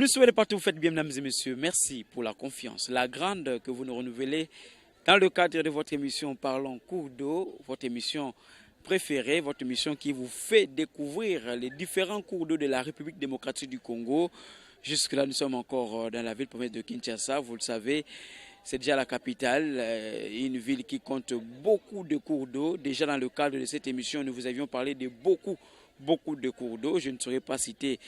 Nous souhaitons partout, vous faites bien, mesdames et messieurs. Merci pour la confiance, la grande que vous nous renouvelez dans le cadre de votre émission Parlons cours d'eau, votre émission préférée, votre émission qui vous fait découvrir les différents cours d'eau de la République démocratique du Congo. Jusque-là, nous sommes encore dans la ville de Kinshasa, vous le savez. C'est déjà la capitale, une ville qui compte beaucoup de cours d'eau. Déjà dans le cadre de cette émission, nous vous avions parlé de beaucoup de cours d'eau. Je ne saurais pas citer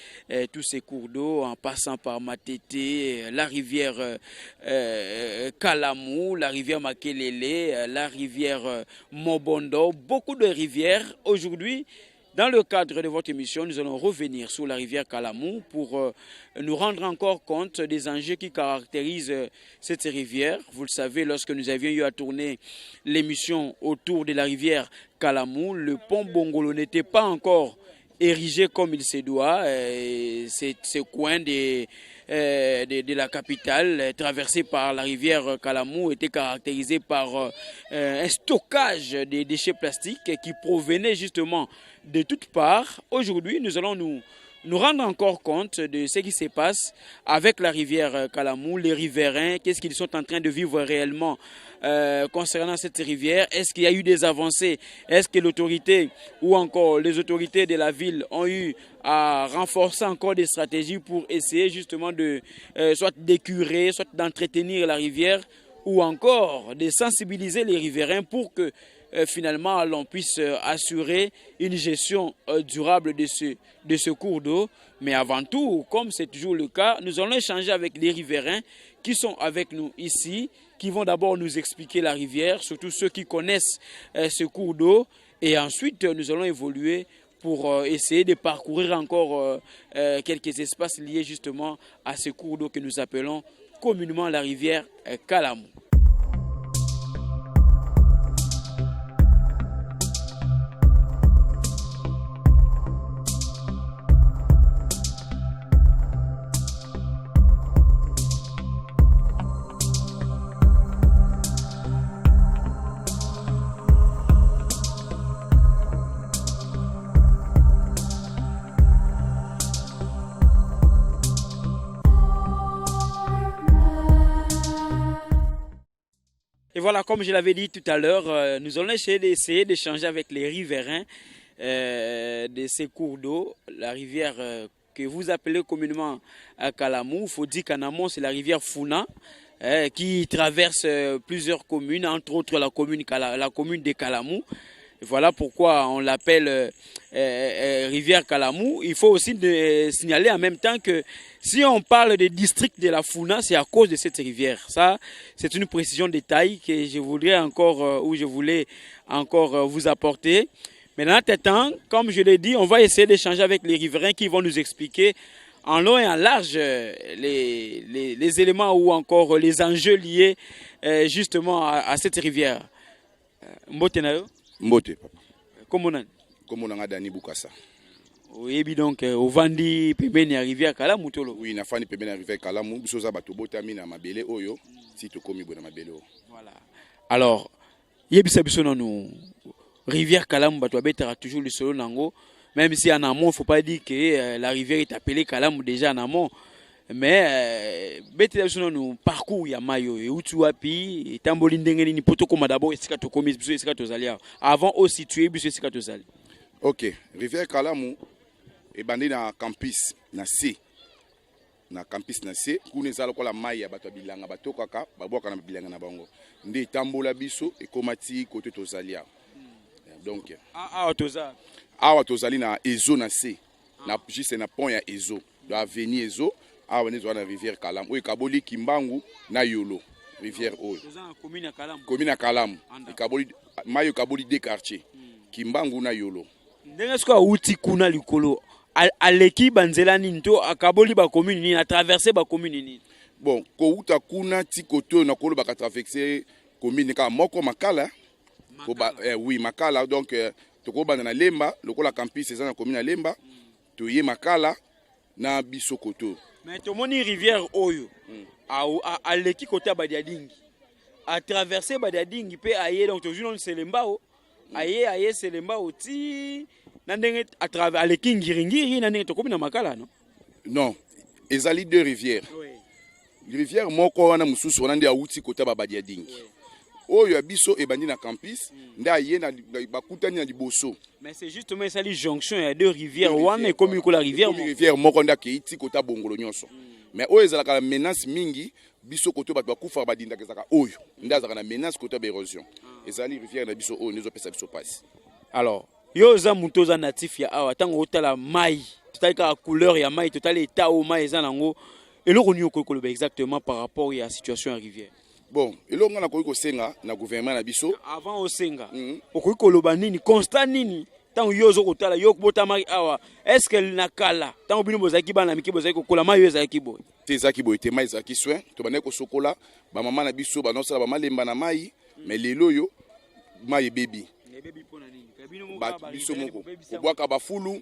tous ces cours d'eau en passant par Matete, la rivière Kalamou, la rivière Makelele, la rivière Mobondo, beaucoup de rivières. Aujourd'hui, dans le cadre de votre émission, nous allons revenir sur la rivière Kalamou pour nous rendre encore compte des enjeux qui caractérisent cette rivière. Vous le savez, lorsque nous avions eu à tourner l'émission autour de la rivière Kalamou, le pont Bongolo n'était pas encore érigé comme il se doit. Ce coin de la capitale, traversé par la rivière Kalamou, était caractérisé par un stockage de déchets plastiques qui provenaient justement de toutes parts. Aujourd'hui, nous allons nous rendre encore compte de ce qui se passe avec la rivière Kalamou, les riverains, qu'est-ce qu'ils sont en train de vivre réellement concernant cette rivière. Est-ce qu'il y a eu des avancées? Est-ce que l'autorité ou encore les autorités de la ville ont eu à renforcer encore des stratégies pour essayer justement de soit d'écurer, soit d'entretenir la rivière ou encore de sensibiliser les riverains pour que finalement l'on puisse assurer une gestion durable de ce cours d'eau. Mais avant tout, comme c'est toujours le cas, nous allons échanger avec les riverains qui sont avec nous ici, qui vont d'abord nous expliquer la rivière, surtout ceux qui connaissent ce cours d'eau. Et ensuite, nous allons évoluer pour essayer de parcourir encore quelques espaces liés justement à ce cours d'eau que nous appelons communément la rivière Kalamou. Et voilà, comme je l'avais dit tout à l'heure, nous allons essayer d'échanger avec les riverains de ces cours d'eau. La rivière que vous appelez communément Kalamou, il faut dire qu'en amont, c'est la rivière Funa qui traverse plusieurs communes, entre autres la commune de Kalamou. Et voilà pourquoi on l'appelle rivière Kalamou. Il faut aussi signaler en même temps que si on parle des districts de la Funa, c'est à cause de cette rivière. Ça, c'est une précision de taille que je voulais encore, ou je voulais encore vous apporter. Mais dans ce temps, comme je l'ai dit, on va essayer d'échanger avec les riverains qui vont nous expliquer en long et en large les éléments ou encore les enjeux liés justement à cette rivière. Mbotenayo? Mbote, papa. Comment on a Dani Bukasa. Oui, donc, au Vandi, Pébeni arrivé à Kalamou. Oui, na fani Pébeni arrivé à Kalamou. Bisoza bato botami na mabele oyo. Si tu komi bona mabele o. Voilà. Alors, yebisa biso nous rivière Kalamou bato abetara toujours le solo nango. Même si en amont, il ne faut pas dire que la rivière est appelée Kalamou déjà en amont. Mais bete biso nous parcours ya mayo et utu wapi tamboli ndengeni ni poto koma d'abord esika to komi biso esika to zalia avant au situer biso esika to zali. OK, rivière Kalamou e bandi na campus na C. Na campus na C, kuna ezala ko la mai ya bato bilanga bato kaka babwaka na bilanga na bango. Nde tambola biso e komati côté to zalia. Donc awa to zali na Ezo na C. Na juste na pont ya Ezo, do avenue Ezo. Ah, on est dans la rivière Kalamou. Oui, Kaboli Kimbangu na Yolo. Rivière Oyo. Commune à Kalamou. Kaboli Mayo Kaboli des quartiers. Kimbangu na Yolo. Ndenge siko uti kuna likolo. Aleki banzela ninto akaboli ba commune ni a traverser ba commune ni. Bon, ko uta kuna ti koto na kolo ba traverser commune ka moko makala. Ko ba oui, makala donc to ko bana na Lemba, lokola campus c'est na commune à Lemba. To yé makala na biso koto. Mais tout le monde rivière Oyo, à l'équipe côté Badiading, à traverser Badiading, peut aller donc toujours c'est l'embao, aïe c'est l'embao ti, n'andenge à travers l'équipe Giringiri, n'andenge to comme na makala non? Non, ezali deux rivières. Rivière moko wana mususu wana ndi awuti kota babadia dingi. Oyo ya biso ebandi na campus nda ye na bakutani na liboso. Mais c'est justement ça, les jonctions, il y a deux rivières. One est comme la rivière. Rivière moko nda keiti kota bongolo nyonso. Mais oyo ezalaka na menace mingi biso koto bato bakufa badinda kezaka oyo. Nda zaka na menace kota d'érosion. Ezali rivière na biso oyo nezo pesa biso passe. Alors, yo za muto za natif ya awa tango otala mai. Totali ka couleur ya mai, totali état au mai za nango. Et le revenu ko exactement par rapport à la situation à rivière. Bon, et là on a koyi ko senga na gouvernement na biso. Avant au senga. Okoyi ko loba nini constat nini tant yozo kotala yo bota mari awa est-ce qu'elle na kala tant bino bozaki bana miki bozaki kokola mai yo ezaki boy te ezaki boy te mai ezaki soin to bana ko sokola ba mama na biso ba nosala ba malemba na mai mais lelo yo mai baby pona nini kabino mo ba biso moko obwaka ba fulu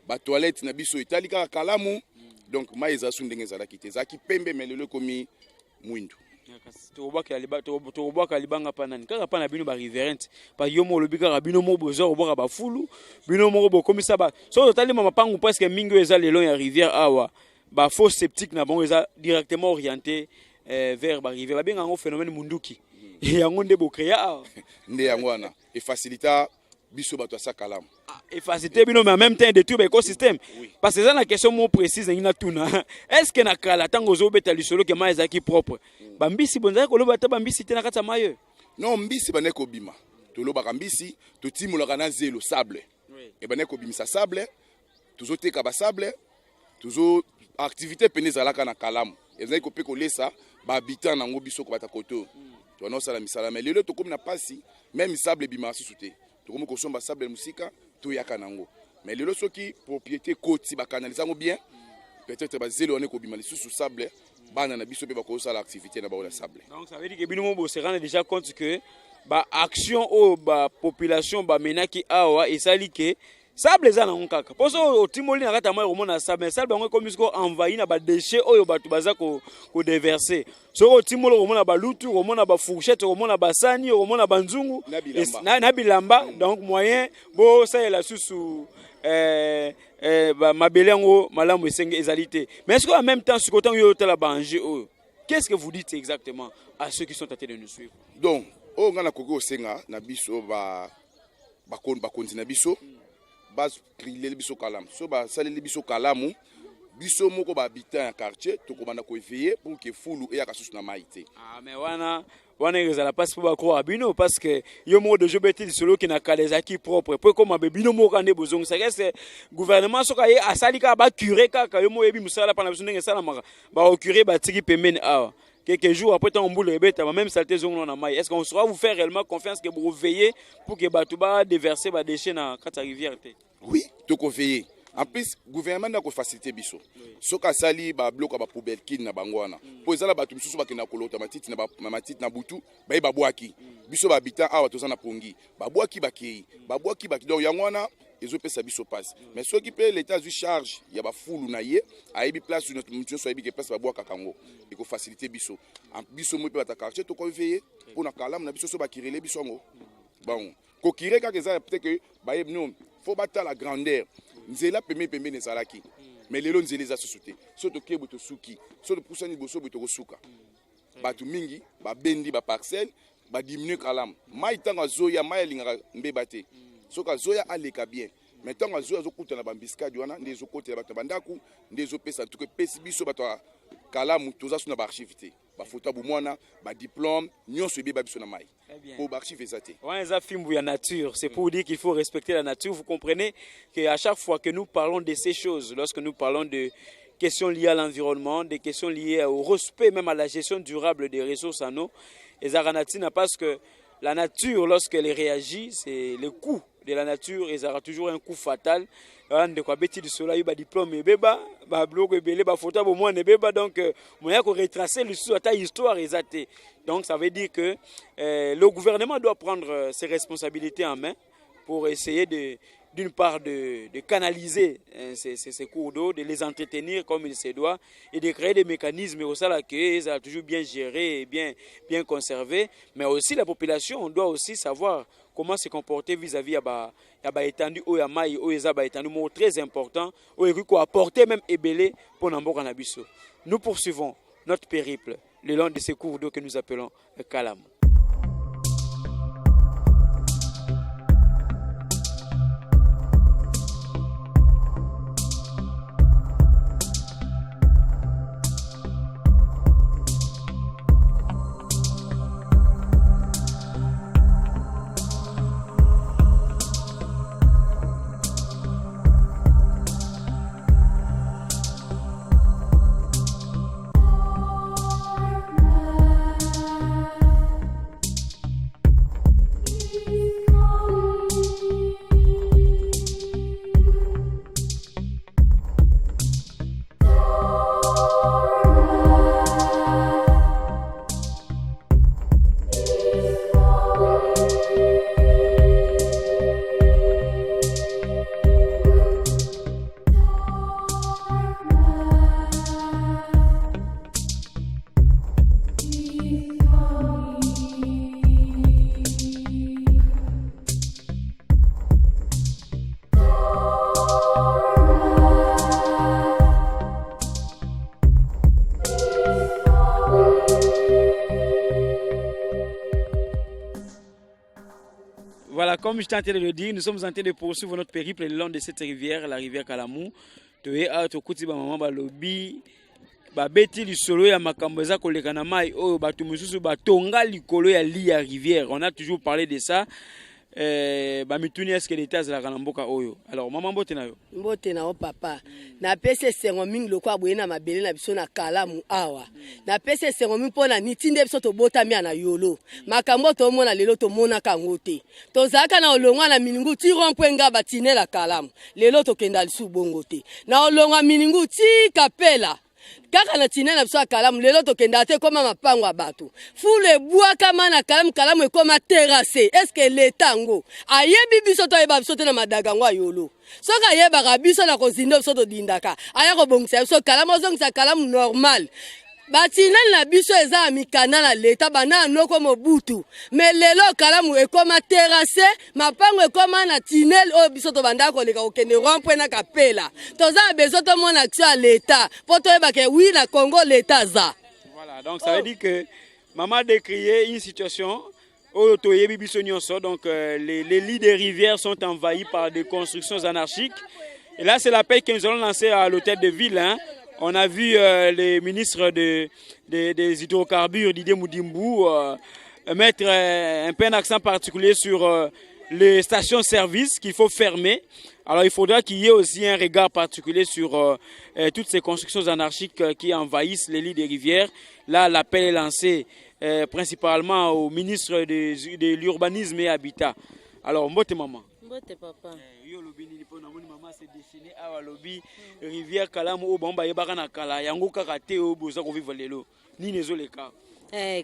ba toilette na biso itali kaka kalamu donc mai ezasu ndenge ezalaki te ezaki pembe mais lelo komi mwindu tobwaka libanga pa nani kaka pa na bino ba riverente pa yo mo lobi kaka bino mo bozo obwaka ba fulu bino mo bokomisa ba so totali mama pangu presque mingi eza le long ya rivière awa ba fosse septique na bon eza directement orienté vers ba rivière ba benga ngo phénomène munduki yango nde bo créa awa nde yango wana e facilita biso bato sa kalamu et faciliter bino mais en même temps détruire l'écosystème parce que ça la question mo précise ngina tuna est-ce que na kala tango zo beta lisolo ke mai ezaki propre bambisi bonza ko loba ta bambisi te na kata mayo non mbisi bane ko bima to loba kambisi to timulaka na zelo sable et bane ko bimisa sable tuzo teka ba sable tuzo activité penezalaka na kalamu ezali ko pe ko lesa ba habitant nango biso ko bata koto to no sala misala mais lelo to comme na pasi même sable bima sisute to comme ko somba sable musika to yaka nango mais lelo soki propriété côte ba canalisango bien peut-être ba zelo on ko bima lisusu sable bana na biso pe ba ko sala activité na ba la sable donc ça veut dire que bino mo se rendre déjà compte que ba action o ba population ba menaki awa esali ke sable za na nkaka poso otimoli na kata mai romona sable sable ngo comme isko envahi na ba déchets oyo batu baza ko déverser so otimolo romona ba lutu romona ba fourchette romona ba sani romona ba nzungu na bilamba donc moyen bo ça la susu ba mabele ngo malamu esenge ezalité mais est-ce qu'en même temps ce côté yo tala ba enjeu oyo qu'est-ce que vous dites exactement à ceux qui sont tentés de nous suivre donc o ngana koko senga na biso ba konzi na biso base kriller biso kalamu so ba saleli biso kalamu biso moko ba habitant ya quartier to komanda ko éveiller pour que fulu e yakasusu na maïté mais wana ezala passe pour ba croire bino parce que yo mo de jobeti solo ki na kalezaki propre pour comme bino mo kande bozong ça reste gouvernement soka ye asalika ba curer kaka yo mo yebi musala pa na biso ndenge sala maka ba curer ba tiki pemene awa quelques jours après on boule bête même saleté zong na mai est-ce qu'on saura vous faire réellement confiance que vous veillez pour que batuba déverser ba déchets na kata rivière te oui to ko veiller en plus gouvernement na ko faciliter biso soka sali ba bloka ba poubelle kin na bangwana po ezala batu misusu ba kina kolota matiti na ba matiti na butu ba ba bwaki biso ba habitant awa to sana pongi ba bwaki donc yangwana ezo pesa biso passe mais soki pe l'état du charge ya ba fulu na ye aibi place notre muntu so aibi ke place ba bwaka kango e ko faciliter biso biso mo pe ba ta quartier to ko veiller pour na kalamu na biso so ba kirele biso ngo bon ko kire ka eza peut-être que ba non faut battre la grandeur nzela pembe nezalaki mais lelo nzela za société soto kebo to suki soto pusani boso boto ko suka batu mingi ba bendi ba parcelle ba diminuer kalam mai tanga zoya mai lingaka mbeba te soka zoya aleka bien mais tanga zoya zo kutana ba mbiskadi wana ndezo kotela batu bandaku ndezo pesa tuke pesi biso batu kalamu toza suna ba archivité ba photo bu mwana ba diplôme nyonso ebeba biso na mai pour archiver ça té ouais ça film ya nature c'est pour dire qu'il faut respecter la nature vous comprenez que à chaque fois que nous parlons de ces choses lorsque nous parlons de questions liées à l'environnement des questions liées au respect même à la gestion durable des ressources en eau et zaranatina parce que la nature lorsqu'elle réagit c'est le coût de la nature et ça aura toujours un coup fatal de quoi bêti du soleil ba diplôme et beba ba bloc belé ba photo bo moi ne beba donc moyen ko retracer l'histoire ta histoire exacte donc ça veut dire que le gouvernement doit prendre ses responsabilités en main pour essayer d'une part de canaliser ces cours d'eau, de les entretenir comme il se doit et de créer des mécanismes au sein qu'ils ont toujours bien gérés et bien conservés. Mais aussi la population, on doit aussi savoir comment se comporter vis-à-vis de l'étendue ou étendue très important, ou apporter même ébélé pour Namboka Nabiso. Nous poursuivons notre périple le long de ces cours d'eau que nous appelons Kalam. Voilà, comme je tentais de le dire, nous sommes en train de poursuivre notre périple le long de cette rivière, la rivière Kalamou. Toye a tokuti ba mama ba lobi ba beti lisolo ya makambo eza koleka na mai oyo batu mususu batonga likolo ya li ya rivière. On a toujours parlé de ça. Ba mituni est-ce que l'état za kana mboka oyo. Alors maman mbote na yo. Mbote na o papa. Na pese sengo mingi lokwa boye na mabele na biso na Kalamu awa. Na pese sengo mingi pona nitinde biso to bota mi na yolo. Makambo to mona lelo to mona kango te. To zaka na olongwa na miningu ti rompwenga batine la Kalamu. Lelo to kenda lisu bongo te. Na olongwa miningu ti kapela. Kaka na tina na biso ya Kalamu lelo to kenda te koma mapango ya bato. Fule bua kama na Kalamu ekoma terrasse. Est-ce que letango ayebi biso to yeba biso te na madagango yolo. Soka yeba biso na kozindo biso to dindaka. Aya ko bongisa biso Kalamu zongisa Kalamu normal. Batina na biso eza mikana na leta bana noko mobutu. Mais lelo Kalamu ekoma terrasse, mapango ekoma na tinel o biso to banda ko leka okende rompwe na kapela. Toza bezo to mon action à l'état. Poto eba ke oui na Congo l'état za. Voilà, donc ça veut dire que maman décrié une situation où toyebi biso nyonso, donc les lits des rivières sont envahis par des constructions anarchiques. Et là c'est l'appel que nous allons lancer à l'hôtel de ville, hein. On a vu les ministres des hydrocarbures, Didier Moudimbu, mettre un peu un accent particulier sur les stations-service qu'il faut fermer. Alors il faudra qu'il y ait aussi un regard particulier sur toutes ces constructions anarchiques qui envahissent les lits des rivières. Là, l'appel est lancé principalement au ministre de l'Urbanisme et Habitat. Alors, mbote maman. Mbote papa. Maman s'est dessinée à Walobi, rivière Kalamu, au Bamba, Yabana Kala, Yango Kakate, au Bozako Vivalelo, ni Nezoleka.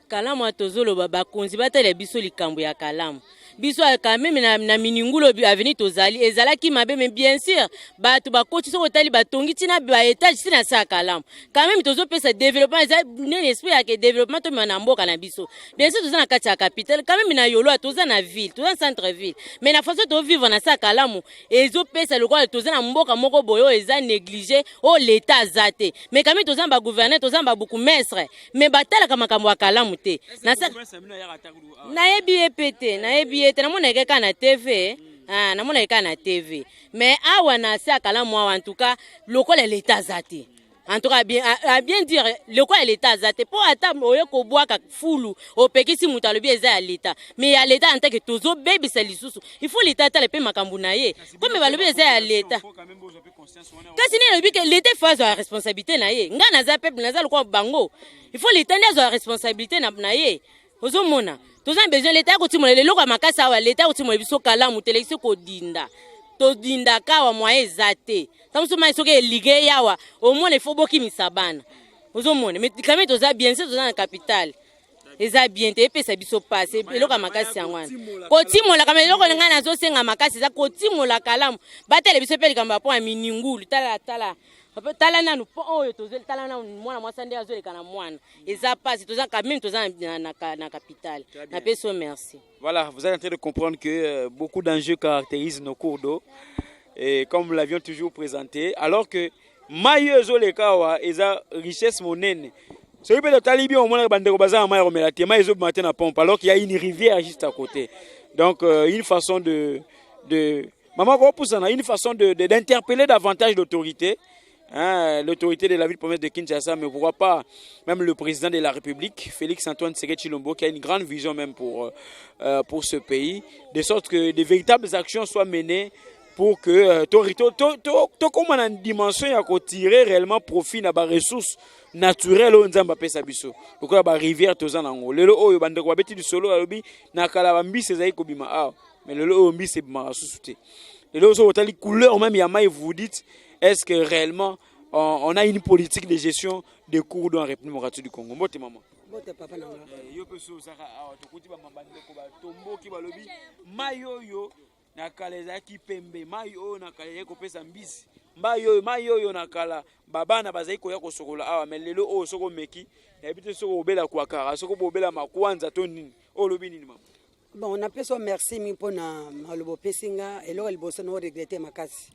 Kalamu atozolo baba konzi batele biso likambo ya Kalamu. Biso quand même na miningulo avenir tozali ezalaki mabe mais bien sûr batu bakoti so kotali batongi tina ba étage tina sa Kalamu. Quand même tozo pesa développement eza un esprit ya que développement to na mboka na biso. Bien sûr toza na kati ya capitale quand même na yolo toza na ville, toza centre ville. Mais na façon to vivre na sa Kalamu ezo pesa lokwa toza na mboka moko boyo eza négligé o l'état zate. Mais quand même toza ba gouverner, toza ba beaucoup maître. Mais batala kama makambo Kalamu te. Na sa na yebi epete, na yebi ete na mona eka na TV, na mona eka na TV. Mais awa na sa Kalamu en tout cas, lokola l'état zate. En tout cas bien dire lokola l'état zate pour ata oyo ko boaka fulu o pekisi mutalobi eza ya l'état. Mais ya l'état en tant que tozo baby salisusu. Il faut l'état ta le pe makambu na ye. Comme balobi eza ya l'état. Kasi ne lobi que l'état phase la responsabilité na ye. Nga na za peuple na za lokwa bango. Il faut l'état na responsabilité na ye. Ozomona toza besoin l'état ko timola le lokwa makasa wa l'état ko timola biso Kalamu telekisi ko dinda to dinda kawa moye zate tamsoma isoke ligue yawa au moins il faut boki misabana ozomona mais quand même toza bien sûr toza na capitale eza bien te epesa biso passe eloko ya makasi yango wana kotimola kama eloko ngai nazosenga makasi eza kotimola kalamu batele biso mpe likambo ya mpo ya miningulu tala nanu mpo oyo tala nanu mwana mwasi nde azoleka na mwana eza passe toza kameme toza na capitale napesi o merci. Voilà, vous êtes en train de comprendre que beaucoup d'enjeux caractérisent nos cours d'eau et comme nous l'avions toujours présenté alors que mayo ezoleka eza richesse monene. C'est peut-être talibi au moins bandeko baza mayo komela te mayo ezobimate na pompe alors qu'il y a une rivière juste à côté. Donc une façon de maman ko poussana une façon d'interpeller davantage l'autorité. Hein, l'autorité de la ville-province de Kinshasa, mais pourquoi pas même le président de la République, Félix-Antoine Tshisekedi Tshilombo, qui a une grande vision même pour ce pays, de sorte que de véritables actions soient menées pour que comme on a une dimension à tirer réellement profit na ba ressources naturelles au nzamba pesa biso. Pourquoi ba rivière tozan nango. Lelo oyo bandeko babeti du solo alobi na kala bambi sezai ko bima ah mais lelo oyo mbi c'est bima susute. Lelo so otali couleur même ya mai vous dites est-ce que réellement on a une politique de gestion des cours d'eau en République démocratique du Congo? Mbote maman. Mbote papa nanga. Yo peso saka tokuti ba mabandeko ba tombo ki balobi mayo yo na kaleza ki pembe mayo na kaleza ko pesa mbisi. Mayo na kala babana bazai ko ya ko sokola awa mais lelo o soko meki na bité soko obela kwa kara soko obela makwanza to nini o lobi nini mama. Bon on appelle ça merci mi pona malobo pesinga et là liboso no regretter makasi.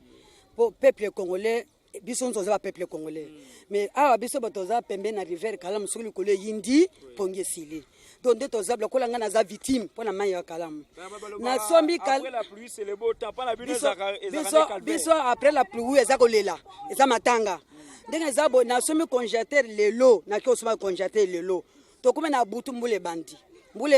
Pour peuple congolais biso nzoza peuple congolais mais awa biso batoza pembe na rivière kalamu sokoli kolo yindi pongesili donc de toza blokola ngana za victime pona mai ya kalamu na sombi après la pluie c'est le beau temps pas la biso après la pluie eza kolela eza matanga ndenge eza bo na sombi congélateur lelo na ko soma congélateur lelo to kuma na butu mbule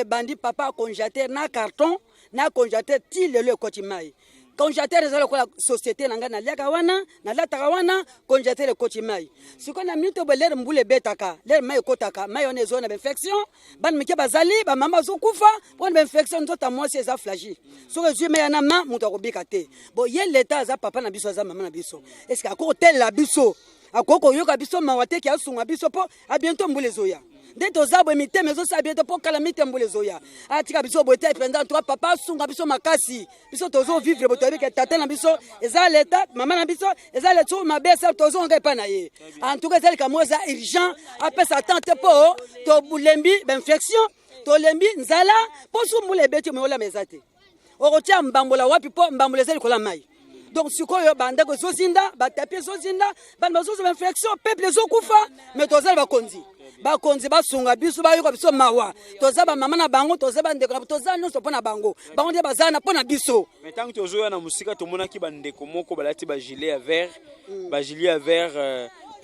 bandi papa congélateur na carton na congélateur ti lelo ekoti mai congélateur ezala ko la société nanga na liaka wana na lataka wana congélateur ekoti mai siko na minute belere mbule betaka lere mai ekotaka mai on ezona infection ban mike bazali ba mama zokufa on infection nzota mwasi eza flagile soko zume yana ma mutu akobika te bo ye l'état za papa na biso za mama na biso est-ce que akoko tel la biso akoko yoka biso mawate ki asunga biso po a bientôt mbule zoya dès tozabo emite mezo sa bientôt po kala mitembule zoya atika biso bote pendant toi papa sunga biso makasi biso tozo vivre boto avec tata na biso eza l'état maman na biso eza le tout mabesa tozo ngai pa na ye en tout cas c'est comme ça urgent après ça tente po to bulembi infection to lembi nzala po sumbule beti meola mezate okotia mbambola wapi po mbambola zeli kola mai donc sikoyo banda ko zozinda batapie zozinda banda zozo infection peuple zokufa mais tozali bakonzi basunga biso bayoka biso mawa toza ba mama na bango toza bandeko toza nyonso pona bango nde bazana na pona biso mais tant que tozoya na musika tomonaki bandeko moko balati ba gilet à vert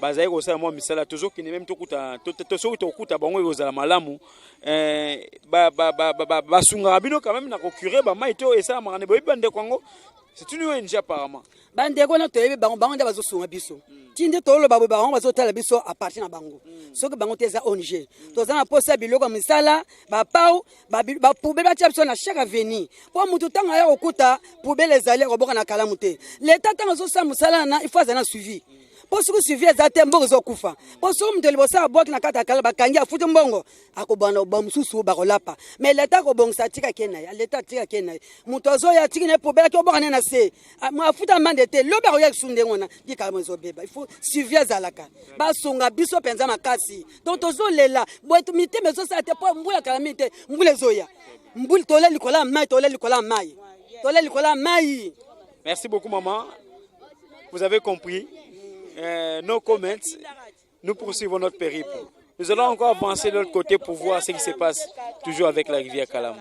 bazali kosala mwa misala tozokende même soki tokuta bango ekozala malamu basungaka bino quand même na kocurer bamai to esalamaka ne boyebi bandeko yango c'est une ONG apparemment bandeko na toyebi bango nde bazosunga biso tinde toloba bango bazotala biso à partir na bango soki bango te eza ONG toza na posa biloko misala bapau bapoubele batia biso na chaque avenir po mutu ntango aya kokuta poubele ezali koboka na kalamu te leta ntango azosala mosala na il faut azala na suivi po soki suivi eza te mbongo ezokufa po soki mutu liboso abwaki na kati ya kala bakangi afuti mbongo akobana ba mosusu bakolapa mais leta akobongisa atikaki na ye leta atikaki na ye mutu azoya atiki na ye poubele aki oboka ne na se afuta mande te lobi akoya lisu ndenge wana likalamu ezobeba il faut suivi ezalaka basunga biso mpenza makasi donc tozolela mitema ezosala te po mbula kalami te mbula ezoya mbula tole likola ya mai Merci beaucoup maman, vous avez compris. No comments, nous poursuivons notre périple. Nous allons encore avancer de l'autre côté pour voir ce qui se passe toujours avec la rivière Kalamu.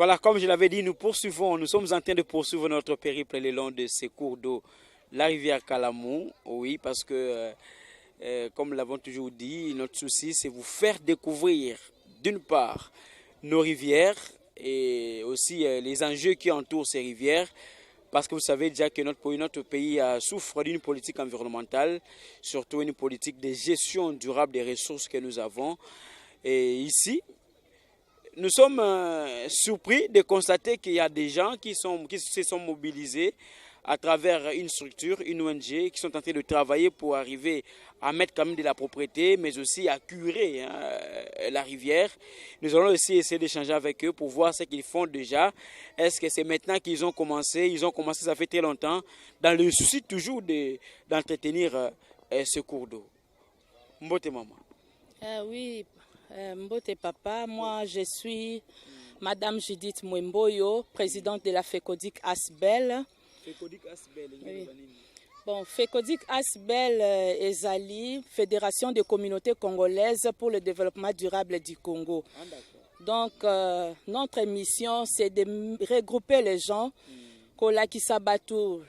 Voilà, comme je l'avais dit, nous sommes en train de poursuivre notre périple le long de ces cours d'eau. La rivière Kalamou, oui, parce que, comme nous l'avons toujours dit, notre souci, c'est vous faire découvrir, d'une part, nos rivières et aussi les enjeux qui entourent ces rivières. Parce que vous savez déjà que notre pays souffre d'une politique environnementale, surtout une politique de gestion durable des ressources que nous avons. Et ici, nous sommes surpris de constater qu'il y a des gens qui se sont mobilisés à travers une structure, une ONG, qui sont en train de travailler pour arriver à mettre quand même de la propriété, mais aussi à curer la rivière. Nous allons aussi essayer d'échanger avec eux pour voir ce qu'ils font déjà. Est-ce que c'est maintenant qu'ils ont commencé? Ils ont commencé, ça fait très longtemps, dans le souci toujours d'entretenir ce cours d'eau. Mbote maman. Oui, Mbote papa, moi je suis Madame Judith Mwemboyo, présidente de la FECODIC Asbel. FECODIC Asbel, oui. Bon, FECODIC Asbel Ezali, Fédération des communautés congolaises pour le développement durable du Congo. Donc, notre mission, c'est de regrouper les gens, Kolaki Sabatou,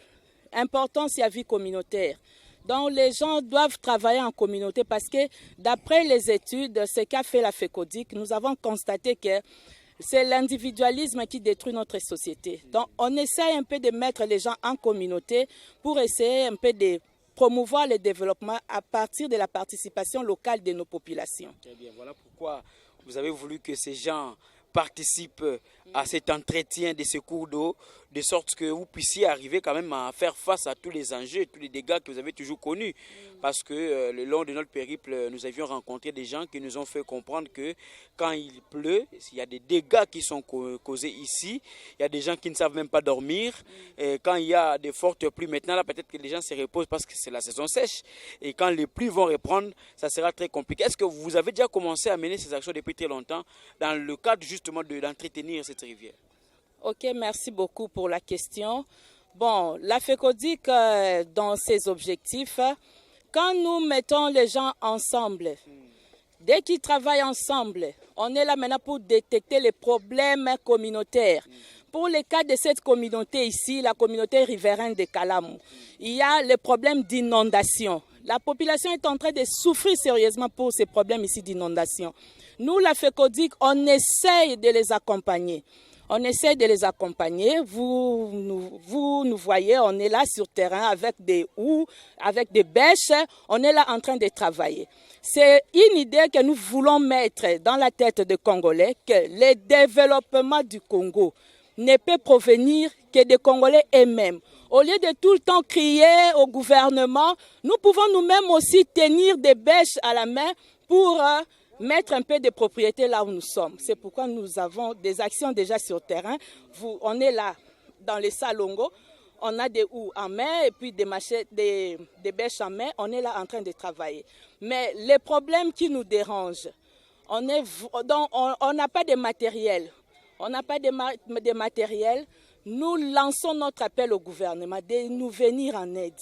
importance à vie communautaire. Donc, les gens doivent travailler en communauté parce que, d'après les études, ce qu'a fait la FECODIC, nous avons constaté que c'est l'individualisme qui détruit notre société. Donc, on essaie un peu de mettre les gens en communauté pour essayer un peu de promouvoir le développement à partir de la participation locale de nos populations. Très bien, voilà pourquoi vous avez voulu que ces gens participent à cet entretien de ce cours d'eau, de sorte que vous puissiez arriver quand même à faire face à tous les enjeux, tous les dégâts que vous avez toujours connus. Parce que le long de notre périple, nous avions rencontré des gens qui nous ont fait comprendre que quand il pleut, il y a des dégâts qui sont causés ici. Il y a des gens qui ne savent même pas dormir. Et quand il y a de fortes pluies, maintenant, là, peut-être que les gens se reposent parce que c'est la saison sèche. Et quand les pluies vont reprendre, ça sera très compliqué. Est-ce que vous avez déjà commencé à mener ces actions depuis très longtemps dans le cadre justement d'entretenir cette rivière? Ok, merci beaucoup pour la question. Bon, la FECODIC, dans ses objectifs, quand nous mettons les gens ensemble, dès qu'ils travaillent ensemble, on est là maintenant pour détecter les problèmes communautaires. Pour le cas de cette communauté ici, la communauté riveraine de Kalamou, il y a le problème d'inondation. La population est en train de souffrir sérieusement pour ces problèmes ici d'inondation. Nous, la FECODIC, on essaye de les accompagner. On essaie de les accompagner. Vous nous voyez, on est là sur terrain avec des houes, avec des bêches. On est là en train de travailler. C'est une idée que nous voulons mettre dans la tête des Congolais, que le développement du Congo ne peut provenir que des Congolais eux-mêmes. Au lieu de tout le temps crier au gouvernement, nous pouvons nous-mêmes aussi tenir des bêches à la main pour mettre un peu de propriété là où nous sommes. C'est pourquoi nous avons des actions déjà sur terrain. On est là dans les salongos, on a des houes en main et puis des machettes, des bêches en main. On est là en train de travailler. Mais les problèmes qui nous dérangent, on n'a pas de matériel. On n'a pas de matériel. Nous lançons notre appel au gouvernement de nous venir en aide.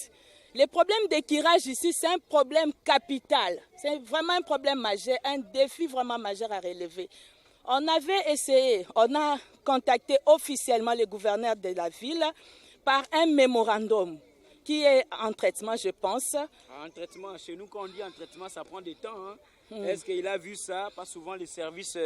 Le problème d'équirage ici, c'est un problème capital. C'est vraiment un problème majeur, un défi vraiment majeur à relever. On avait essayé, on a contacté officiellement le gouverneur de la ville par un mémorandum qui est en traitement, je pense. En traitement, chez nous, quand on dit en traitement, ça prend du temps. Est-ce qu'il a vu ça? Pas souvent les services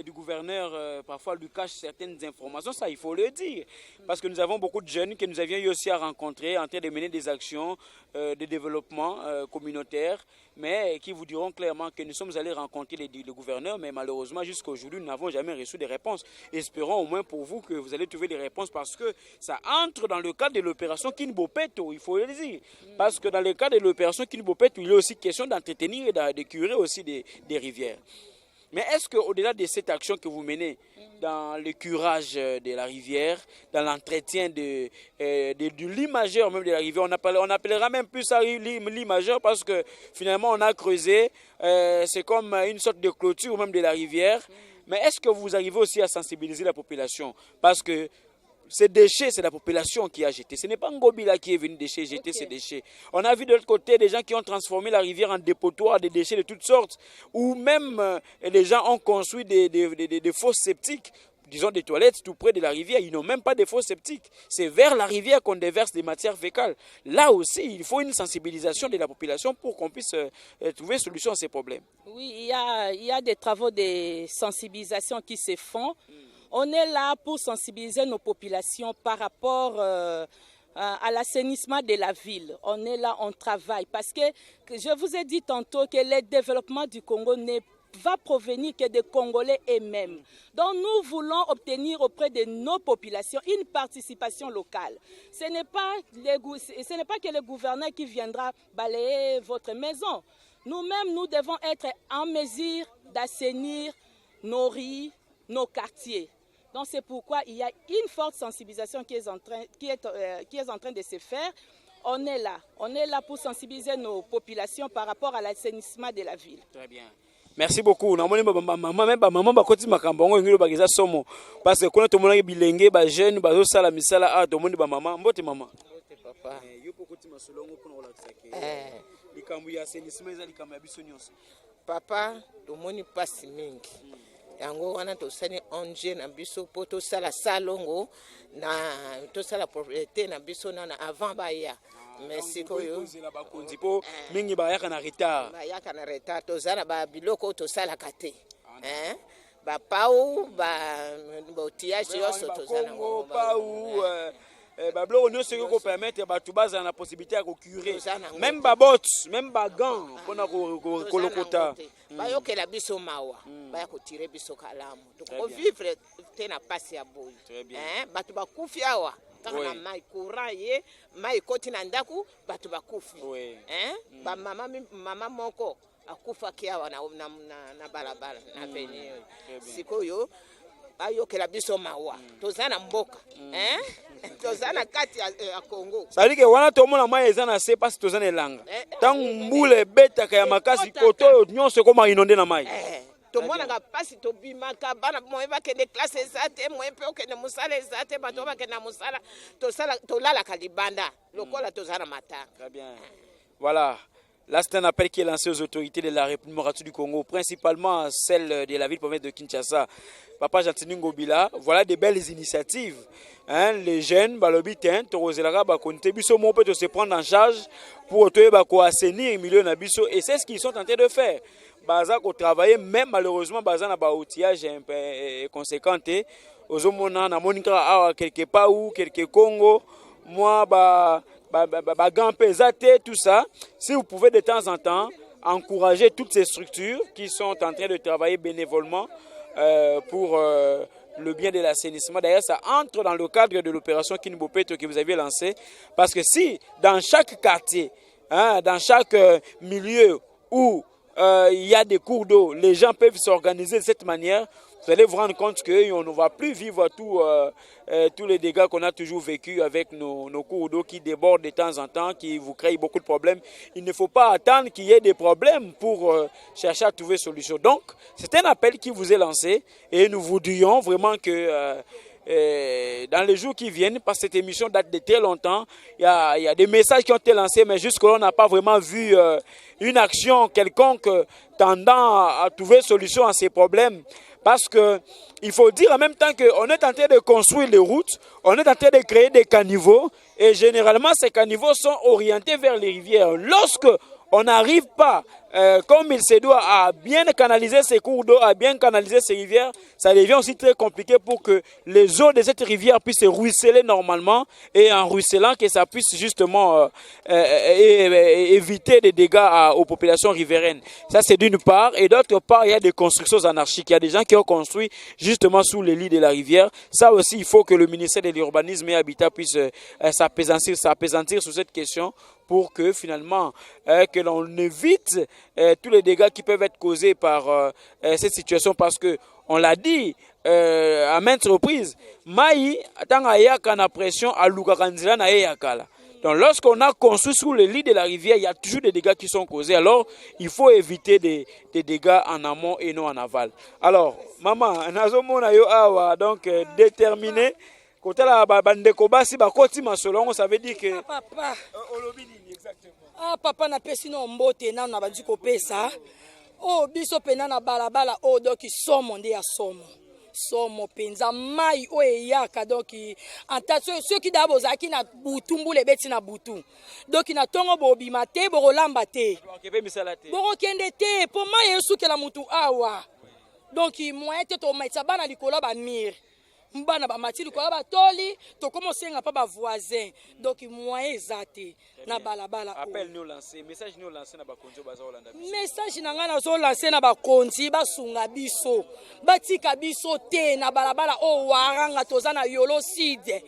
du gouverneur, parfois, lui cachent certaines informations. Ça, il faut le dire. Parce que nous avons beaucoup de jeunes que nous avions eu aussi à rencontrer en train de mener des actions de développement communautaire, mais qui vous diront clairement que nous sommes allés rencontrer le gouverneur, mais malheureusement, jusqu'à aujourd'hui, nous n'avons jamais reçu de réponses. Espérons au moins pour vous que vous allez trouver des réponses parce que ça entre dans le cadre de l'opération Kinbopeto, il faut le dire. Parce que dans le cadre de l'opération Kinbopeto, il y a aussi question d'entretenir et de curer aussi des rivières. Mais est-ce qu'au-delà de cette action que vous menez dans le curage de la rivière, dans l'entretien du lit majeur même de la rivière, on appellera même plus ça lit majeur parce que finalement on a creusé, c'est comme une sorte de clôture même de la rivière. Mais est-ce que vous arrivez aussi à sensibiliser la population? Parce que ces déchets, c'est la population qui a jeté. Ce n'est pas Ngobila qui est venu jeter ces déchets. On a vu de l'autre côté des gens qui ont transformé la rivière en dépotoir, des déchets de toutes sortes. Ou même les gens ont construit des fosses septiques disons des toilettes tout près de la rivière, ils n'ont même pas de fosses septiques. C'est vers la rivière qu'on déverse des matières fécales. Là aussi, il faut une sensibilisation de la population pour qu'on puisse trouver solution à ces problèmes. Oui, il y a des travaux de sensibilisation qui se font. On est là pour sensibiliser nos populations par rapport à l'assainissement de la ville. On est là, on travaille. Parce que je vous ai dit tantôt que le développement du Congo ne va provenir que des Congolais eux-mêmes. Donc nous voulons obtenir auprès de nos populations une participation locale. Ce n'est pas que le gouverneur qui viendra balayer votre maison. Nous-mêmes, nous devons être en mesure d'assainir nos rues, nos quartiers. Donc c'est pourquoi il y a une forte sensibilisation qui est en train de se faire. On est là pour sensibiliser nos populations par rapport à l'assainissement de la ville. Très bien. Merci beaucoup. Namoni maman bakoti makambo ngiro bageza somo parce que kuna tomona bilenge ba jeune bazo sala misala a tomoni ba maman mbote mama. Mbote papa. Yo pokoti masolongo kuna olakisake. Likambo ya assainissement eza likambo ya biso nyonso. Papa tomoni pasi mingi. Yango wana tosani onje na biso po tosala salongo na tosala propriété na biso na avant baya. Merci koyo. Bakonzi po mingi bayaka na retard. Bayaka na retard tozala ba biloko tosala kate. Ba pau ba outillage yoso tozala ngo pau bablo on se ko permettre ba tubaza na possibilité ya ko curer même ba bottes même ba gants pona ko kolokota bayokela biso mawa baya ko tirer biso kalamu to vivre tena pasi ya boyi batu bakufi awa kana mai courant ye mai koti na ndaku batu bakufi ba mama moko akufa kiawa na balabala na venir sikoyo ayokela biso mawa tozana mboka tozana kati ya Congo c'est-à-dire que wana tomona mai ezana se parce tozana elanga tant mbule betaka ya makasi koto nyonso koma inonde na mai tomona nga pasi tobimaka bana moye bakende classe ezate moye pe okende musala ezate bato bakende musala tosala tolala kalibanda lokola tozana matanga. Très bien. Voilà. Là, c'est un appel qui est lancé aux autorités de la République démocratique du Congo, principalement celle de la ville province de Kinshasa. Papa Jantini Ngobila, voilà des belles initiatives. Les jeunes, balobitin, Torozelaka, Bakonte, Biso, on peut se prendre en charge pour assainir le milieu Nabiso. Et c'est ce qu'ils sont en train de faire. Baza ko travailler, même malheureusement, Baza n'a pas outillage un peu conséquent. Aux hommes, na monika quelque part ou quelque Congo, moi, tout ça. Si vous pouvez de temps en temps encourager toutes ces structures qui sont en train de travailler bénévolement pour le bien de l'assainissement. D'ailleurs, ça entre dans le cadre de l'opération Kinbopeto que vous avez lancée. Parce que si dans chaque quartier, dans chaque milieu où il y a des cours d'eau, les gens peuvent s'organiser de cette manière, vous allez vous rendre compte qu'on ne va plus vivre tous les dégâts qu'on a toujours vécu avec nos cours d'eau qui débordent de temps en temps, qui vous créent beaucoup de problèmes. Il ne faut pas attendre qu'il y ait des problèmes pour chercher à trouver solution. Donc, c'est un appel qui vous est lancé et nous voudrions vraiment que dans les jours qui viennent, parce que cette émission date de très longtemps, il y a des messages qui ont été lancés, mais jusque-là, on n'a pas vraiment vu une action quelconque tendant à trouver solution à ces problèmes. Parce qu'il faut dire en même temps qu'on est en train de construire les routes, on est en train de créer des caniveaux, et généralement ces caniveaux sont orientés vers les rivières. Lorsque on n'arrive pas, comme il se doit, à bien canaliser ces cours d'eau, à bien canaliser ces rivières, ça devient aussi très compliqué pour que les eaux de cette rivière puissent ruisseler normalement, et en ruisselant que ça puisse justement éviter des dégâts aux populations riveraines. Ça c'est d'une part, et d'autre part il y a des constructions anarchiques, il y a des gens qui ont construit justement sous les lits de la rivière. Ça aussi il faut que le ministère de l'Urbanisme et Habitat puisse s'apaisantir sur cette question, pour que finalement que l'on évite tous les dégâts qui peuvent être causés par cette situation, parce que on l'a dit à maintes reprises, mai tanga yaka na pression à lukakanzila na yakala. Donc lorsqu'on a construit sous le lit de la rivière, il y a toujours des dégâts qui sont causés. Alors il faut éviter des dégâts en amont et non en aval. Alors maman nazomona yo awa donc déterminé. Côté la bandeko basi bakoti masolongo, ça veut dire que papa papa na pesi no mbote na na banzi kopesa biso pena na balabala doki somo nde ya somo somo penza mai o eyaka donc anta ceux qui d'abord zaki na butu mbule beti na butu donc na tongo bobima te bokolamba te bokokende te po mai esukela mutu awa donc moyen te to maitsa bana likolo ba mire mbana ba matili ko ba toli to komosenga pa ba voisin donc moyen ezate na balabala appel nous lancer message nous lancer na ba konzi baza Holanda message na ngana zo lancer na ba konzi basunga biso batika biso te na balabala o waranga tozana yolo side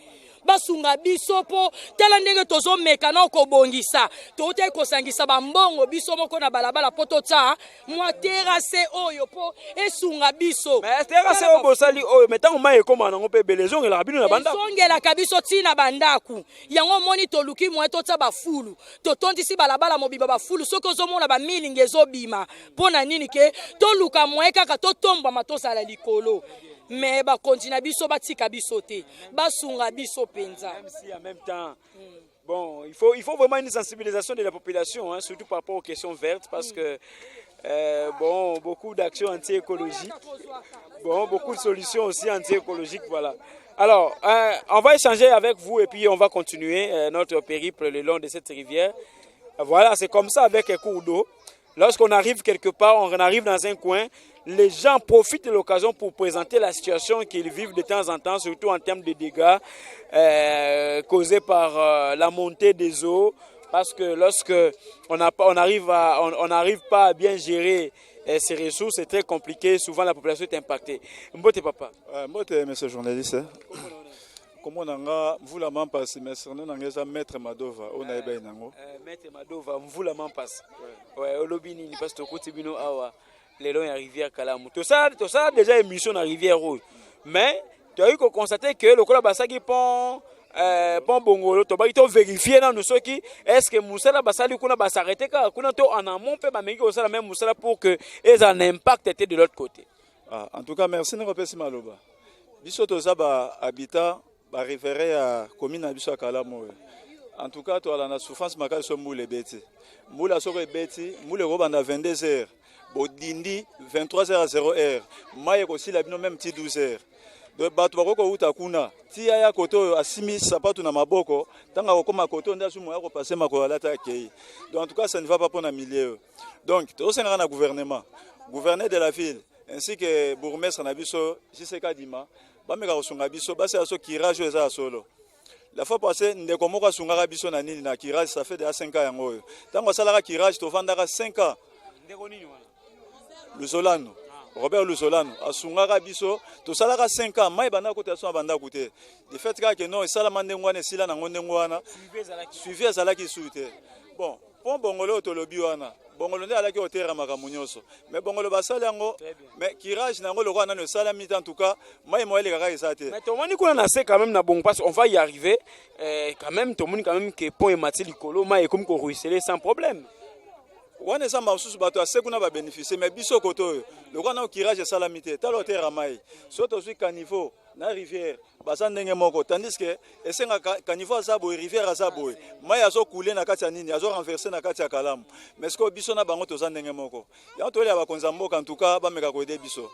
basunga biso po tala ndenge tozo meka na kobongisa to te kosangisa bambongo biso moko na balabala po totsa mwa terrasse oyo po esunga biso mais terrasse o bosali oyo metango mai ekoma na ngope belezonge la bino na banda songela kabiso tina bandaku yango moni to luki mwa totsa bafulu to tondisi balabala mobiba bafulu soko zo mona ba milinge zo bima pona nini ke to luka mwa kaka to tomba matosa la likolo mais ba continue biso batika biso te basunga biso penza même si en même temps bon il faut vraiment une sensibilisation de la population hein, surtout par rapport aux questions vertes parce que bon beaucoup d'actions anti-écologiques beaucoup de solutions aussi anti-écologiques voilà. Alors on va échanger avec vous et puis on va continuer notre périple le long de cette rivière. Voilà, c'est comme ça avec un cours d'eau. Lorsqu'on arrive quelque part, on arrive dans un coin, les gens profitent de l'occasion pour présenter la situation qu'ils vivent de temps en temps, surtout en termes de dégâts causés par la montée des eaux. Parce que lorsque on n'arrive pas à bien gérer ces ressources, c'est très compliqué. Souvent, la population est impactée. Mbote papa. Mbote, monsieur journaliste. Comment on a vous la main passe, mais on a maître Madova, on a bien nango. Maître Madova, vous la main passe. Ouais, olobini ni parce que côté bino awa, les longs rivière Kalamu. Tout ça déjà émission na rivière rouge. Mais tu as eu qu'on constater que le cola basaki pont bongolo to ba ito vérifier na nous qui est-ce que musala basali kuna basarrêter ka kuna to en amont pe ba mengi osala même musala pour que ait un impact était de l'autre côté. En tout cas merci n'opesi maloba. Biso to za ba habitat ba référé à commune na biso Kalamu. En tout cas to ala na souffrance makali so moule beti. Moula soko beti, moule robanda 22h. Bodindi 23h00. Maye ko sila bino même ti 12h. Donc bato bakoko uta kuna tia ya koto asimi sapatu na maboko tanga kokoma koto ndasu moya ko passer mako alata kei. Donc en tout cas ça ne va pas pour na milieu. Donc to senga na gouvernement de la ville ainsi que bourgmestre na biso Jiseka Dima bameka kosunga biso basi aso kirage eza solo. La fois passée ndeko moko sunga biso na nini na kirage ça fait déjà 5 ans yango. Tango salaka kirage to vandaka 5 ans. Ndeko nini wana? Luzolano. Robert Luzolano asungaka biso to salaka 5 ans mai banda kote aso banda kote de fait que non esala mandengwana esila na ngondengwana suivi azalaki sute bon pon bongolo to lobi wana bongolo nde alaki otera makamu nyonso mais bongolo basali yango mais kirage nango lokwa nano esala mita en tout cas mai moyele kaka esate mais to moni kuna na se quand même na bon parce on va y arriver quand même to moni quand même que pont et matili kolo mai comme ko ruisseler sans problème. On est sans masusu bato asekuna ba bénéficier mais biso koto le roi na kirage salamité talo terre mai surtout sur caniveau na rivière basa ndenge moko tandis que esenga caniveau azabo rivière azabo mai azo couler na kati ya nini azo renverser na kati ya Kalamu mais ce que biso na bango to za ndenge moko ya to ya ba konza mboka en tout cas ba meka ko aider biso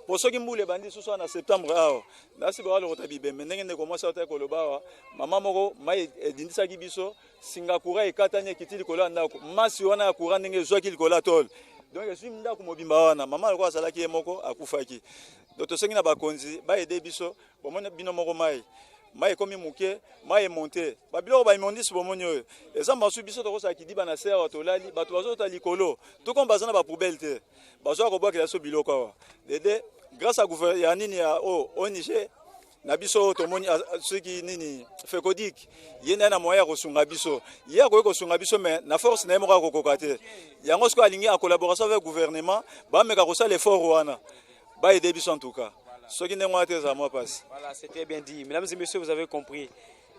pour ceux qui mbule bandi suso na septembre awa nasi ba lo tabibe ndenge ndeko mo sa ta ko lobawa mama moko mai edindisa ki biso Singapore ekatanye kitili kola ndako masi wana ya courant ndenge zwaki kola tol donc je suis ndako mobimba wana mama alikuwa azalaki moko akufaki donc to sengi na bakonzi ba aider biso bomona bino moko mai komi muke mai monter babilo ba imondisi bomoni oyo eza masu biso to kosa kidiba na serre to lali bato bazo ta likolo to komba zana ba poubelle te bazo ko bwa kila so biloko wa dede grâce à gouvernement ya nini ya ONG na biso tomoni ceux qui nini fekodik yena na moya ko sunga biso ya ko sunga biso mais na force na mo ko kokate yango sko alingi en collaboration avec gouvernement ba meka ko sala effort wana ba aider biso en tout cas ceux qui n'ont pas à moi passe. Voilà, c'était bien dit. Mesdames et messieurs, vous avez compris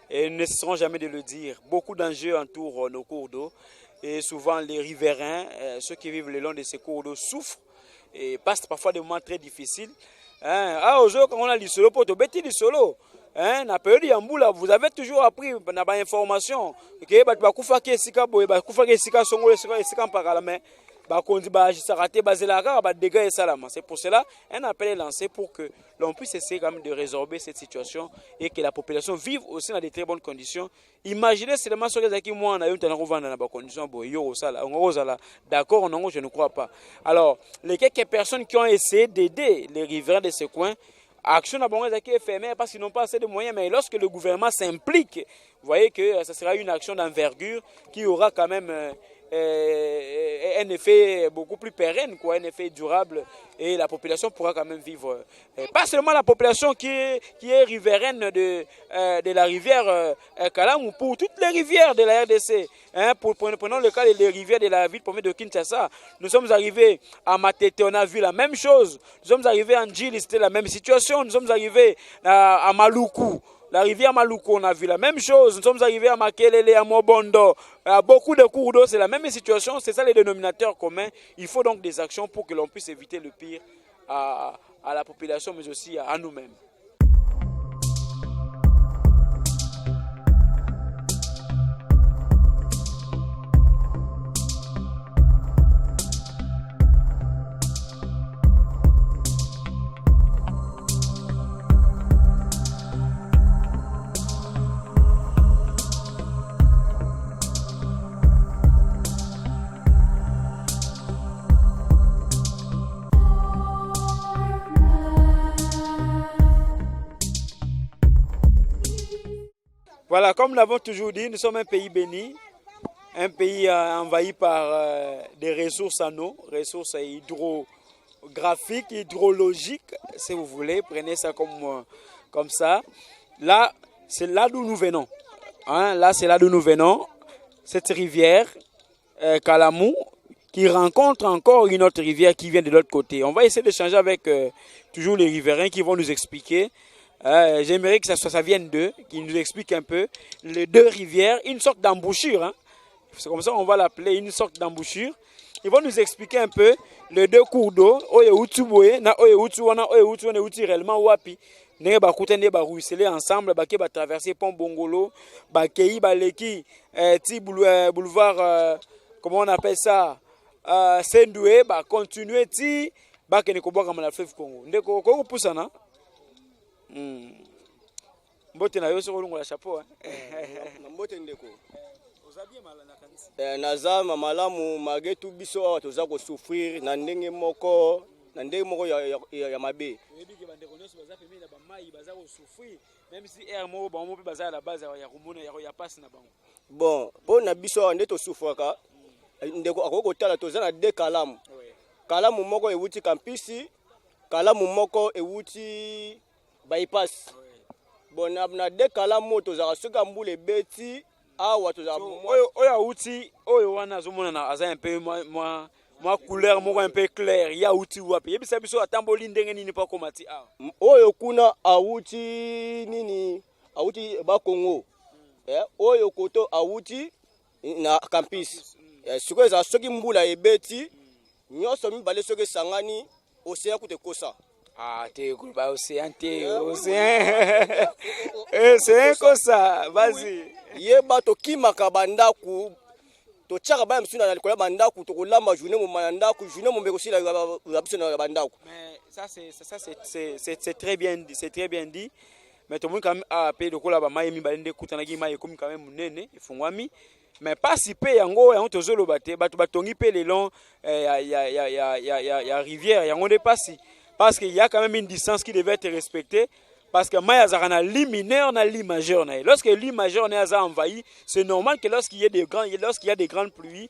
et nous ne cesserons jamais de le dire. Beaucoup d'enjeux entourent nos cours d'eau et souvent les riverains, ceux qui vivent le long de ces cours d'eau souffrent et passent parfois des moments très difficiles. Aujourd'hui, quand on a l'isolo, pour te bêter l'isolo, na période yambula, vous avez toujours appris na ba information que ba kufa ke sika boye ba kufa ke sika songo sika mpakala mais bakonzi baagissaka te bazelaka kaka badégâts esalama. C'est pour cela un appel est lancé pour que l'on puisse essayer quand même de résorber cette situation et que la population vive aussi dans de très bonnes conditions. Imaginez seulement ce que moi on a eu dans des conditions d'accord, non, je ne crois pas. Alors, les quelques personnes qui ont essayé d'aider les riverains de ce coin, action n'a qui est fermée parce qu'ils n'ont pas assez de moyens, mais lorsque le gouvernement s'implique, vous voyez que ça sera une action d'envergure qui aura quand même un effet beaucoup plus pérenne, quoi, un effet durable, et la population pourra quand même vivre. Pas seulement la population qui est riveraine de la rivière Kalamu, pour toutes les rivières de la RDC. Hein, prenons le cas des rivières de la ville province de Kinshasa. Nous sommes arrivés à Matete, on a vu la même chose. Nous sommes arrivés à Ndjili, c'était la même situation. Nous sommes arrivés à Maluku. La rivière Maluku, on a vu la même chose. Nous sommes arrivés à Makelele, à Mobondo, à beaucoup de cours d'eau. C'est la même situation. C'est ça les dénominateurs communs. Il faut donc des actions pour que l'on puisse éviter le pire à la population, mais aussi à nous-mêmes. Voilà, comme nous l'avons toujours dit, nous sommes un pays béni, un pays envahi par des ressources en eau, ressources hydrographiques, hydrologiques, si vous voulez, prenez ça comme ça. Là, c'est là d'où nous venons. Hein, là, c'est là d'où nous venons, cette rivière Kalamu, qui rencontre encore une autre rivière qui vient de l'autre côté. On va essayer d'échanger avec toujours les riverains qui vont nous expliquer. J'aimerais que ça vienne d'eux, qu'ils nous expliquent un peu les deux rivières, une sorte d'embouchure. Hein. C'est comme ça qu'on va l'appeler, une sorte d'embouchure. Ils vont nous expliquer un peu les deux cours d'eau, réellement wapi. Nenge bakutende ba ruisseler ensemble, baké ba traverser pont Bongolo, bakei baleki boulevard comment on appelle ça, Sendoué, ba continuer ti bakene ko boka na fleuve Congo. Ndeko ko pusana. Mbote na yo so kolongo la chapeau hein. Na mbote ndeko. Ozabie malana kanisi. Naza malamu magetu biso awa toza ko souffrir na ndenge moko ya mabe. Yebi ke bandeko nyonso baza pemé na ba mai baza ko souffrir même si air mo ba mo pe baza la base ya komona ya passe na bango. Bon, po na biso awa nde to souffraka ndeko akoko tala toza na de Kalamu. Kalamu moko ewuti kampisi, Kalamu moko ewuti bypass. Bon na de Kalamu tozaka soka mbule beti awa tozaka oyo outi oyo wana zomona na aza un peu moi couleur moko un peu clair ya outi wapi yebisa biso atamboli ndenge nini pa komati awa oyo kuna awuti nini awuti ba Congo oyo koto awuti na campus siko za soki mbula ebeti nyoso mibale soki sangani océan kute kosa. Ah, t'es cool, bah océan, c'est comme ça, vas-y. Yeba to kimaka bandaku, to tchaka ba msuna na likola bandaku, to kolamba journée mo mandaku, journée mo bekosi la na bandaku. Mais c'est très bien dit, c'est très bien dit. Mais tout le monde quand même a payé de kola ba mai mi balende kutana gi mai comme quand même munene, ifungwami. Mais pas si peu yango yango tozolo baté, batu batongi pe le long ya rivière, yango ne pas si. Parce qu'il y a quand même une distance qui devait être respectée. Parce que Maya a un lit mineur, un lit majeur. Lorsque le lit majeur est envahi, c'est normal que lorsqu'il y a des grandes pluies,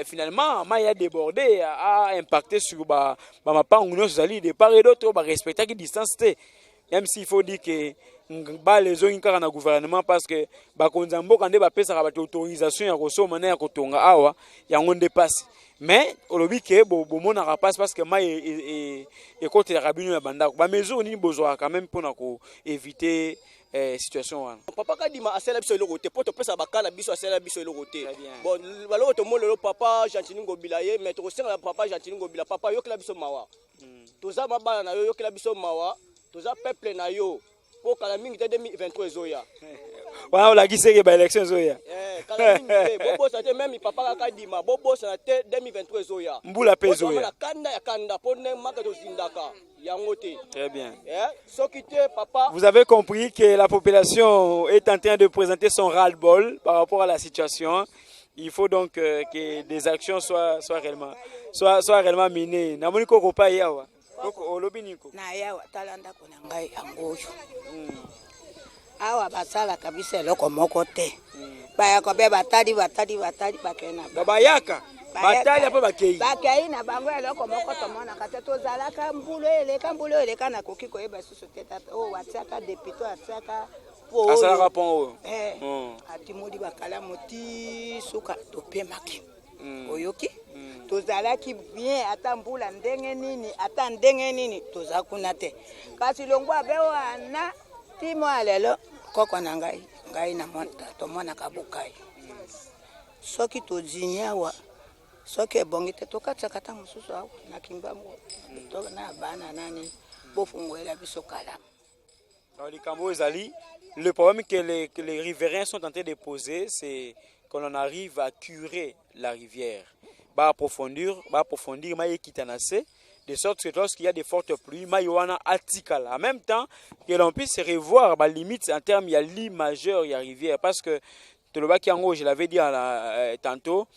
finalement, Maya a débordé, a impacté sur ma de part et d'autre, respecter la distance. Même s'il faut dire que les zones dans le gouvernement, parce que quand on a autorisation à consommer, à kotonga awa, il y a un dépasse. Mais au lobby que bon n'a pas parce que moi et côté rabino na banda ba mesure ni besoin quand même pour éviter situation wana papa kadima asela biso le côté pour to pesa bakala biso asela biso le côté bon balo to molo papa Gentini Ngobilaye mais to senga papa Gentini Ngobila papa yokela biso mawa toza mabana na yo yokela biso mawa toza peuple na yo pour kala mingi te 2023 zoya wana la giseke ba élection zoya bobo ça même papa ka dima bobo ça 2023 zoya mbula pezoya kanda pone makato sindaka yangote. Très bien. Papa. Vous avez compris que la population est en train de présenter son ras-le-bol par rapport à la situation. Il faut donc que des actions soient réellement menées. Namoni koko pa yawa. Koko olobiniko. Na yawa talanda kuna ngai angoyo. Awa basala kabisa eloko moko te. Baya ko be batali bakena. Baba yaka. Batali apo bakei. Bakei na bango eloko moko tomona kata tozalaka mbulo eleka na koki koyeba susu teta. Oh watiaka depute watiaka asalaka pon atimodi bakala moti suka topemaki oyoki tozalaki bien ata mbula ndenge nini toza kuna te kasi longwa bewana timo alelo koko na ngai na monta tomona kabukai soki tozinyawa soki ebongi te tokatsakata mosusu awa na kimbango to na bana nani bofungwela biso kalamu. Le problème que les riverains sont en train de poser, c'est qu'on en arrive à curer la rivière. Approfondir, de sorte que lorsqu'il y a des fortes pluies, en même temps que l'on puisse revoir la limite en termes, il y a lit majeur, il y a rivière. Parce que, je l'avais dit tantôt,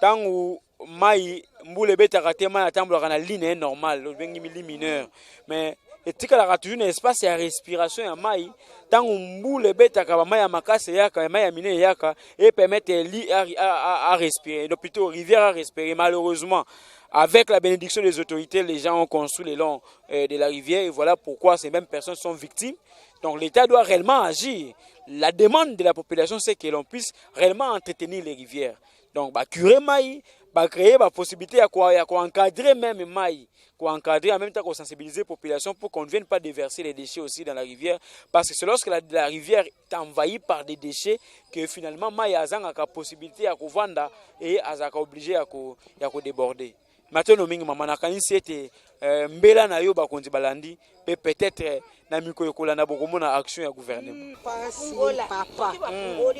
tant où maï mboule beta raté maï attend la ligne normale, le lit mineur. Mais et tu as toujours un espace de respiration à maï tant mboule beta ka maï à makase yaka maï à mine yaka et permettre lit à respirer. Donc plutôt rivière à respirer. Malheureusement, avec la bénédiction des autorités, les gens ont construit le long de la rivière et voilà pourquoi ces mêmes personnes sont victimes. Donc l'État doit réellement agir. La demande de la population, c'est que l'on puisse réellement entretenir les rivières. Donc, curer maï, créer la possibilité à encadrer même maï, encadrer en même temps qu'on sensibiliser la population pour qu'on ne vienne pas déverser les déchets aussi dans la rivière. Parce que c'est lorsque la rivière est envahie par des déchets que finalement maï a la possibilité à vendre et à obligé à déborder. Maintenant, maman c'était mbela na yo bakonzi balandi peut-être na mikoyokola na bokomona action ya gouvernement. Papa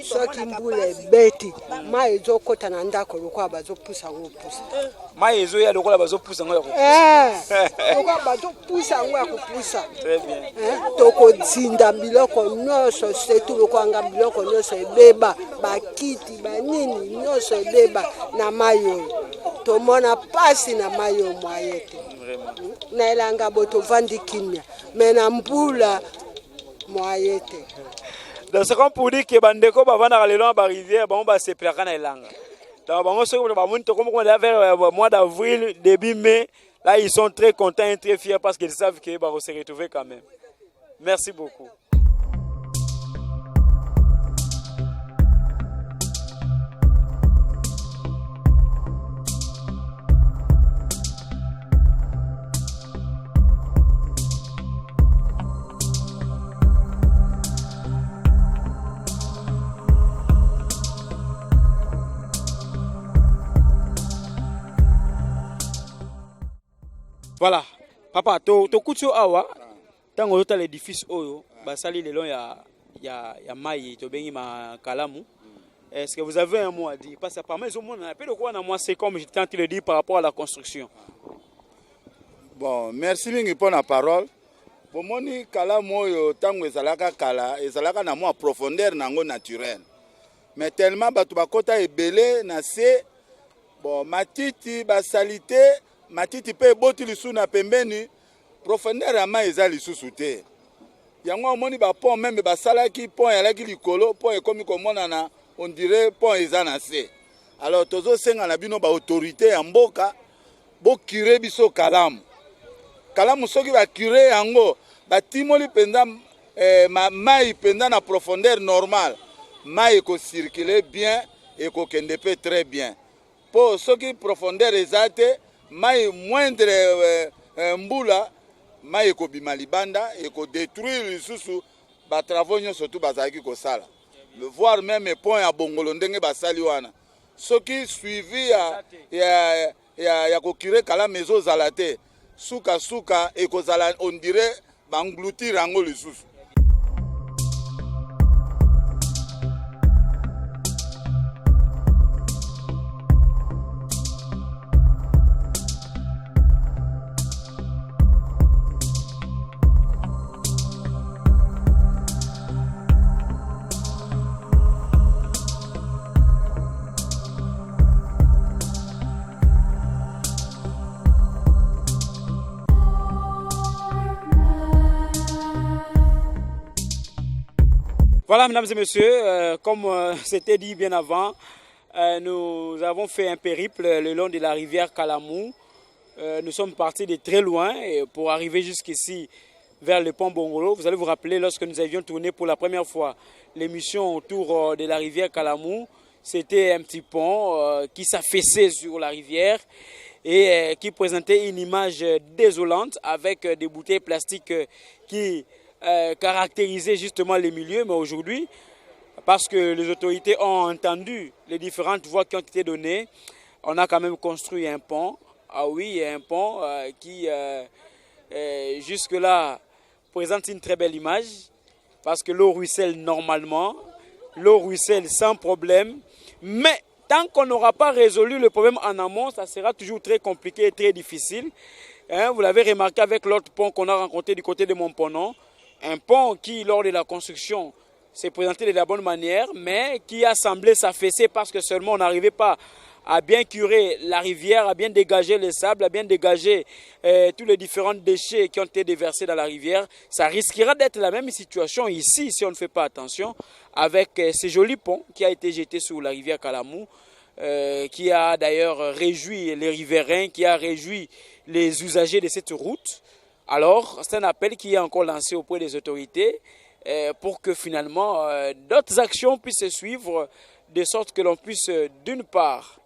soki mbule beti mai ezokota na ndako lokwa bazopusa ngopusa mai ezo ya lokola bazopusa ngo ya kopusa lokwa bazopusa ngo ya kopusa. Très bien. Toko zinda biloko nyonso setu lokwa biloko nyonso ebeba bakiti banini nyonso ebeba na mayo tomona pasi na mayo mwayete na elanga boto vandi kimia mena mbula mwayete. Donc c'est comme pour dire que bandeko bavana lelo ba rivière ba se plaka na elanga. Donc bango soko ba monte comme on a vers mois d'avril début mai, là ils sont très contents et très fiers parce qu'ils savent que va se retrouver quand même. Merci beaucoup. Voilà, papa, to kutio awa, tango yota l'édifice oyo, basali le long ya maï, to bengi ma kalamu. Est-ce que vous avez un mot à dire? Parce que par mes hommes, on a peu de quoi dans moi, c'est comme je tente de le dire par rapport à la construction. Bon, merci mingi pour la parole. Pour moi, kalamu oyo, tango ezalaka na moi profondeur nango naturel. Mais tellement batu bakota ebele na se, bon, matiti basalité. Matiti pe boti lisu na pembeni profondeur ya mai eza lisusu te. Yango omoni ba pont même basalaki pont yalaki likolo pont ekomi komonana on dirait pont eza na se. Alors tozo senga na bino ba autorité ya mboka bo kire biso kalamu. Kalamu soki ba kire yango ba timoli penda mai penda na profondeur normale. Mai ko circuler bien et ko kende pe très bien. Po soki profondeur ezate mai moindre mbula mai eko bima libanda eko détruire lisusu ba travaux nyonso tu bazaki ko sala le voir même point ya bongolo ndenge basali wana soki suivi ya ko kire kala mezo zalate suka eko zala on dirait bangloutir yango lisusu. Voilà, mesdames et messieurs, comme c'était dit bien avant, nous avons fait un périple le long de la rivière Kalamou. Nous sommes partis de très loin et pour arriver jusqu'ici vers le pont Bongolo. Vous allez vous rappeler lorsque nous avions tourné pour la première fois l'émission autour de la rivière Kalamou. C'était un petit pont qui s'affaissait sur la rivière et qui présentait une image désolante avec des bouteilles plastiques qui caractérisaient justement les milieux. Mais aujourd'hui, parce que les autorités ont entendu les différentes voix qui ont été données, on a quand même construit un pont. Ah oui, un pont qui jusque-là présente une très belle image parce que l'eau ruisselle normalement, l'eau ruisselle sans problème, mais tant qu'on n'aura pas résolu le problème en amont, ça sera toujours très compliqué et très difficile. Vous l'avez remarqué avec l'autre pont qu'on a rencontré du côté de Montponon, un pont qui, lors de la construction, s'est présenté de la bonne manière, mais qui a semblé s'affaisser parce que seulement on n'arrivait pas à bien curer la rivière, à bien dégager les sables, à bien dégager tous les différents déchets qui ont été déversés dans la rivière. Ça risquera d'être la même situation ici si on ne fait pas attention avec ce joli pont qui a été jeté sur la rivière Kalamou, qui a d'ailleurs réjoui les riverains, qui a réjoui les usagers de cette route. Alors, c'est un appel qui est encore lancé auprès des autorités pour que finalement d'autres actions puissent se suivre de sorte que l'on puisse d'une part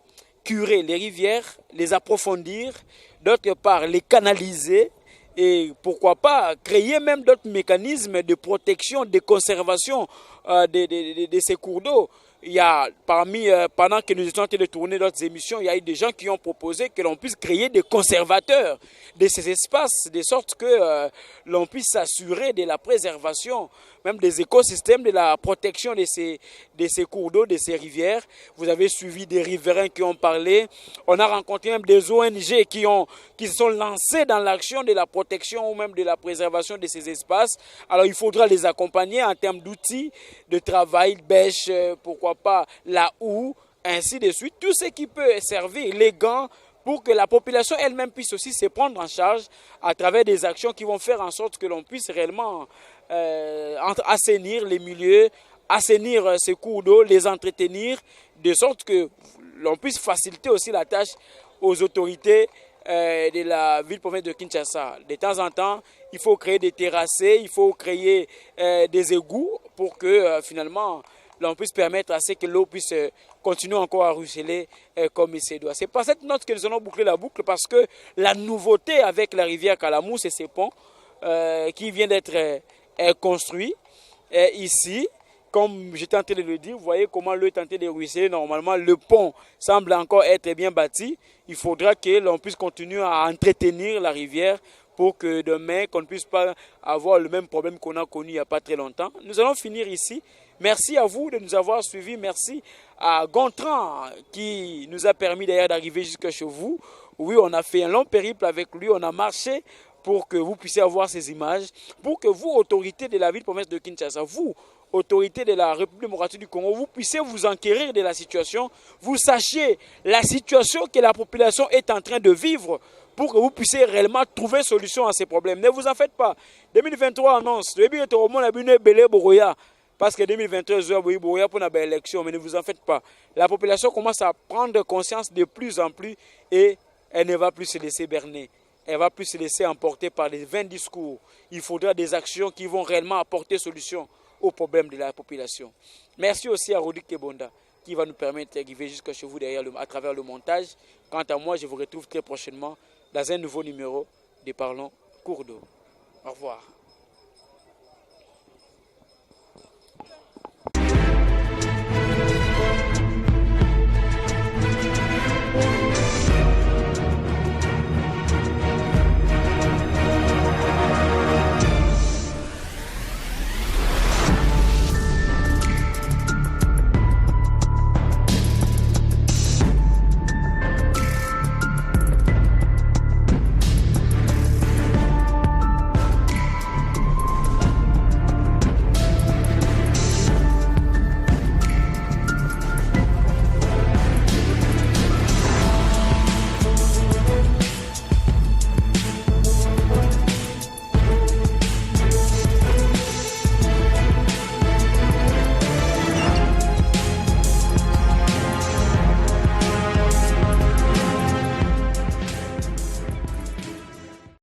curer les rivières, les approfondir, d'autre part les canaliser et pourquoi pas créer même d'autres mécanismes de protection, de conservation de ces cours d'eau. Il y a pendant que nous étions en train de tourner d'autres émissions, il y a eu des gens qui ont proposé que l'on puisse créer des conservateurs de ces espaces, de sorte que l'on puisse s'assurer de la préservation, même des écosystèmes, de la protection de ces cours d'eau, de ces rivières. Vous avez suivi des riverains qui ont parlé. On a rencontré même des ONG qui se sont lancés dans l'action de la protection ou même de la préservation de ces espaces. Alors il faudra les accompagner en termes d'outils de travail, bêche, pourquoi pas la houe, ainsi de suite. Tout ce qui peut servir, les gants, pour que la population elle-même puisse aussi se prendre en charge à travers des actions qui vont faire en sorte que l'on puisse réellement assainir les milieux, assainir ces cours d'eau, les entretenir, de sorte que l'on puisse faciliter aussi la tâche aux autorités de la ville-province de Kinshasa. De temps en temps, il faut créer des terrassés, il faut créer des égouts pour que finalement l'on puisse permettre à ce que l'eau puisse continuer encore à ruisseler comme il se doit. C'est par cette note que nous allons boucler la boucle parce que la nouveauté avec la rivière Kalamou, c'est ces ponts qui viennent d'être construits ici. Comme j'étais en train de le dire, vous voyez comment l'eau est en train de ruisseler. Normalement, le pont semble encore être bien bâti. Il faudra que l'on puisse continuer à entretenir la rivière pour que demain, qu'on ne puisse pas avoir le même problème qu'on a connu il n'y a pas très longtemps. Nous allons finir ici. Merci à vous de nous avoir suivis. Merci à Gontran qui nous a permis d'ailleurs d'arriver jusque chez vous. Oui, on a fait un long périple avec lui. On a marché pour que vous puissiez avoir ces images, pour que vous, autorités de la ville-province de Kinshasa, vous, autorités de la République démocratique du Congo, vous puissiez vous enquérir de la situation, vous sachiez la situation que la population est en train de vivre pour que vous puissiez réellement trouver solution à ces problèmes. Ne vous en faites pas. 2023 annonce, parce que 2023, pour l'élection, mais ne vous en faites pas. La population commence à prendre conscience de plus en plus et elle ne va plus se laisser berner. Elle ne va plus se laisser emporter par les vains discours. Il faudra des actions qui vont réellement apporter solution aux problèmes de la population. Merci aussi à Rodik Kebonda qui va nous permettre d'arriver jusqu'à chez vous à travers le montage. Quant à moi, je vous retrouve très prochainement dans un nouveau numéro de Parlons Cours d'eau. Au revoir.